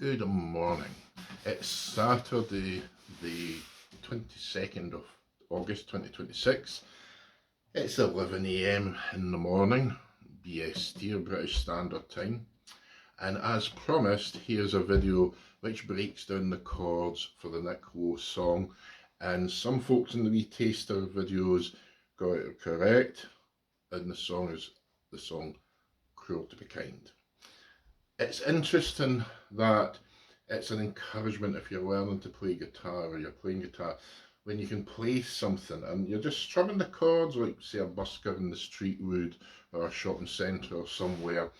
Good morning. It's Saturday the 22nd of August 2026. It's 11 AM in the morning, BST or British Standard Time. And as promised, here's a video which breaks down the chords for the Nick Lowe song. And some folks in the wee taster videos got it correct, and the song is the song Cruel to Be Kind. It's interesting that it's an encouragement if you're learning to play guitar or you're playing guitar, when you can play something and you're just strumming the chords like say a busker in the street would, or a shopping centre or somewhere,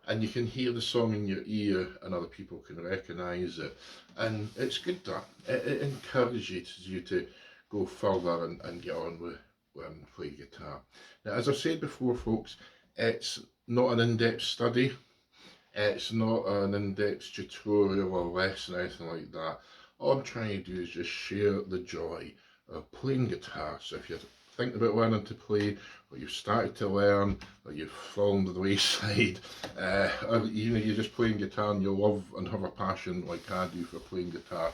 and you can hear the song in your ear and other people can recognise it, and it's good that it encourages you to go further and get on with play guitar. Now, as I've said before folks, it's not an in-depth study. It's not an in-depth tutorial or lesson or anything like that. All I'm trying to do is just share the joy of playing guitar. So if you're thinking about learning to play, or you've started to learn, or you've fallen to the wayside, or even if you're just playing guitar and you love and have a passion like I do for playing guitar,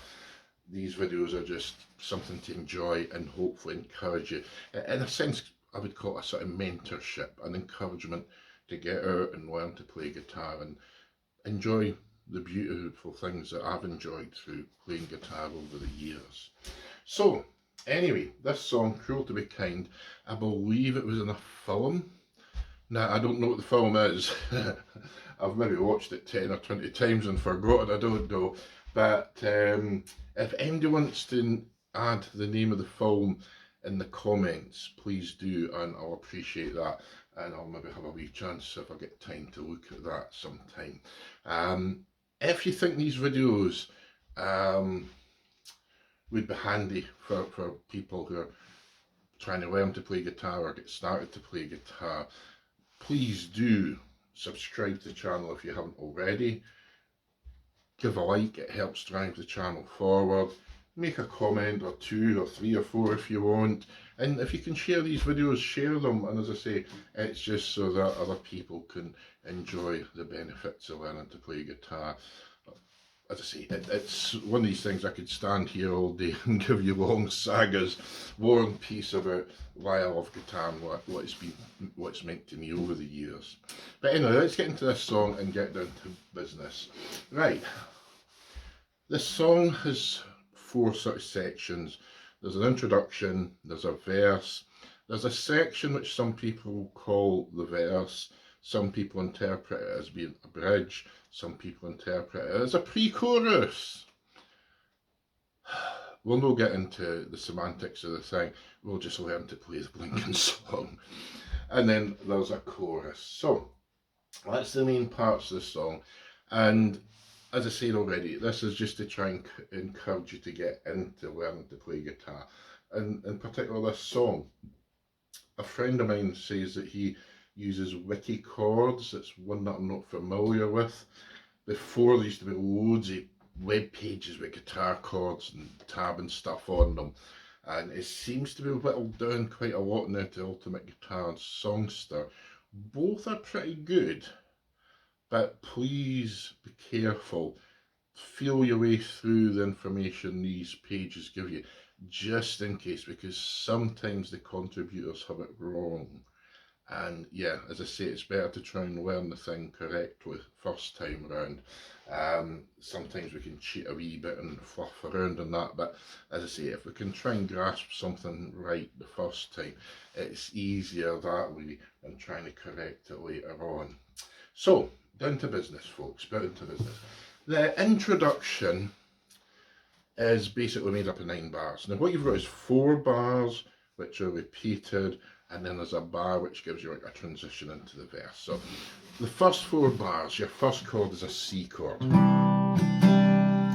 these videos are just something to enjoy and hopefully encourage you. In a sense, I would call it a sort of mentorship, an encouragement to get out and learn to play guitar and enjoy the beautiful things that I've enjoyed through playing guitar over the years. So anyway, this song, Cruel to Be Kind, I believe it was in a film. Now, I don't know what the film is. I've maybe watched it 10 or 20 times and forgotten, I don't know. But if anybody wants to add the name of the film in the comments, please do, and I'll appreciate that. And I'll maybe have a wee chance if I get time to look at that sometime. If you think these videos would be handy for people who are trying to learn to play guitar or get started to play guitar, please do subscribe to the channel if you haven't already. Give a like, it helps drive the channel forward. Make a comment or 2 or 3 or 4 if you want, and if you can share these videos, share them. And as I say, it's just so that other people can enjoy the benefits of learning to play guitar. As I say, it's one of these things I could stand here all day and give you long sagas, War and Peace, about why I love guitar and what it's meant to me over the years. But anyway, let's get into this song and get down to business. Right, this song has 4 sort of sections. There's an introduction, there's a verse, there's a section which some people call the verse, some people interpret it as being a bridge, some people interpret it as a pre-chorus. We'll not get into the semantics of the thing, we'll just learn to play the blinking song. And then there's a chorus. So that's the main parts of the song, and as I said already, this is just to try and encourage you to get into learning to play guitar, and in particular this song. A friend of mine says that he uses wiki chords. It's one that I'm not familiar with. Before, there used to be loads of web pages with guitar chords and tab and stuff on them, and it seems to be whittled down quite a lot now to Ultimate Guitar and Songster. Both are pretty good, but please be careful. Feel your way through the information these pages give you, just in case, because sometimes the contributors have it wrong. And yeah, as I say, it's better to try and learn the thing correctly first time around. Sometimes we can cheat a wee bit and fluff around on that, but as I say, if we can try and grasp something right the first time, it's easier that way than trying to correct it later on. So, down to business folks, down to business. The introduction is basically made up of 9 bars. Now what you've got is 4 bars which are repeated, and then there's a bar which gives you like a transition into the verse. So the first 4 bars, your first chord is a C chord, and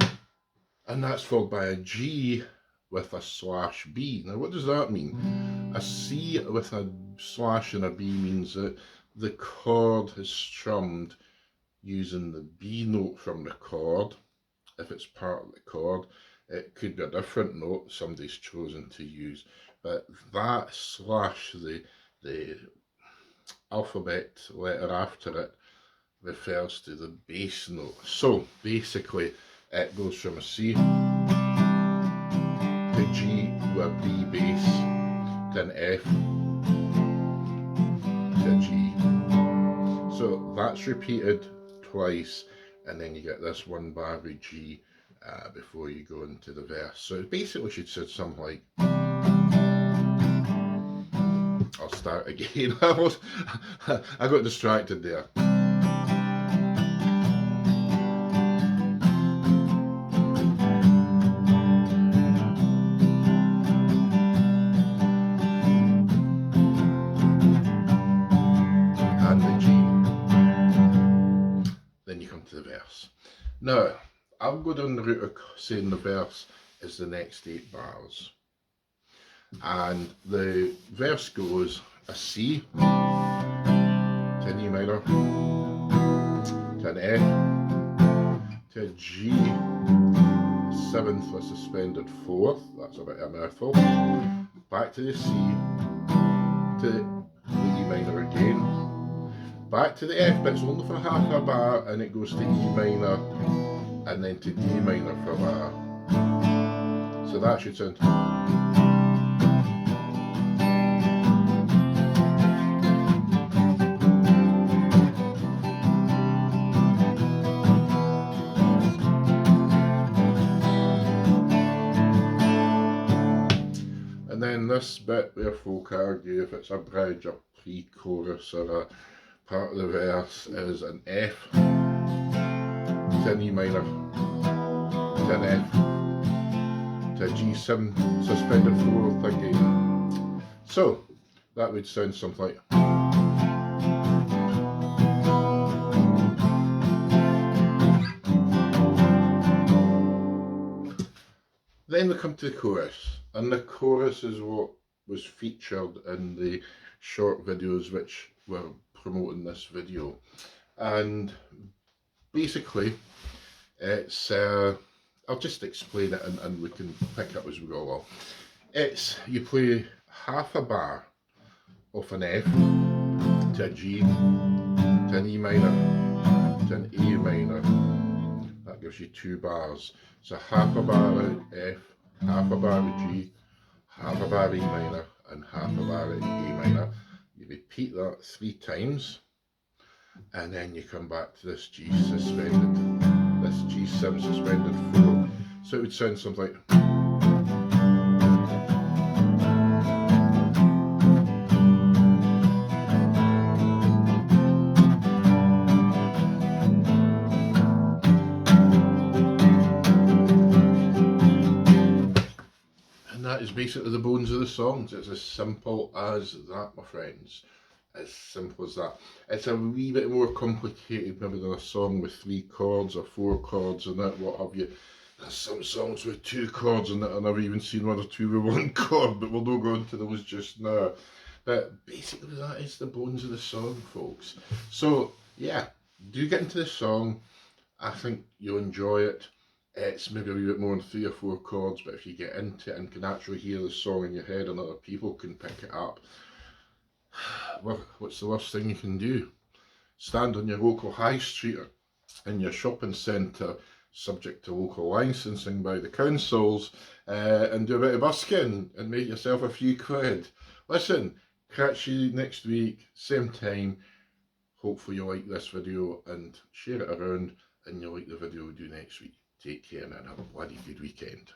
that's followed by a G with a slash B. Now what does that mean? A C with a slash and a B means that the chord is strummed using the B note from the chord. If it's part of the chord, it could be a different note somebody's chosen to use, but that slash, the alphabet letter after it, refers to the bass note. So basically it goes from a C to G with a B bass, to an F to a G. So that's repeated twice, and then you get this one bar with G before you go into the verse. So it basically should sound something like, I'll start again. I got distracted there. And the G. Then you come to the verse. Now, I'll go down the route of saying the verse is the next 8 bars. And the verse goes a C to an E minor, to an F, to a G, 7th with suspended 4th, that's a bit of a mouthful, back to the C, to the E minor again, back to the F, but it's only for half a bar, and it goes to E minor, and then to D minor for a bar. So that should sound. And then this bit where folk argue if it's a bridge, a pre-chorus, or a part of the verse is an F to an E minor, to an F, to a G7 suspended 4th again. So that would sound something like. Then we come to the chorus, and the chorus is what was featured in the short videos which were promoting this video. And basically it's I'll just explain it and we can pick up as we go along. It's you play half a bar of an F to a G to an E minor to an A minor. That gives you 2 bars. So half a bar of F, half a bar of G, half a bar of E minor, and half a bar of A minor. You repeat that 3 times, and then you come back to this G suspended, this G7 suspended 4. So it would sound something like. And that is basically the bones of the songs. It's as simple as that, my friends. As simple as that. It's a wee bit more complicated maybe than a song with 3 chords or 4 chords and that, what have you. There's some songs with 2 chords and that, I've never even seen one or 2 with 1 chord, but we'll not go into those just now. But basically that is the bones of the song, folks. So yeah, do get into the song. I think you'll enjoy it. It's maybe a wee bit more than 3 or 4 chords, but if you get into it and can actually hear the song in your head and other people can pick it up, well, what's the worst thing you can do? Stand on your local high street or in your shopping centre, subject to local licensing by the councils, and do a bit of busking and make yourself a few quid. Listen, catch you next week, same time. Hopefully you like this video and share it around, and you'll like the video we do next week. Take care and have a bloody good weekend.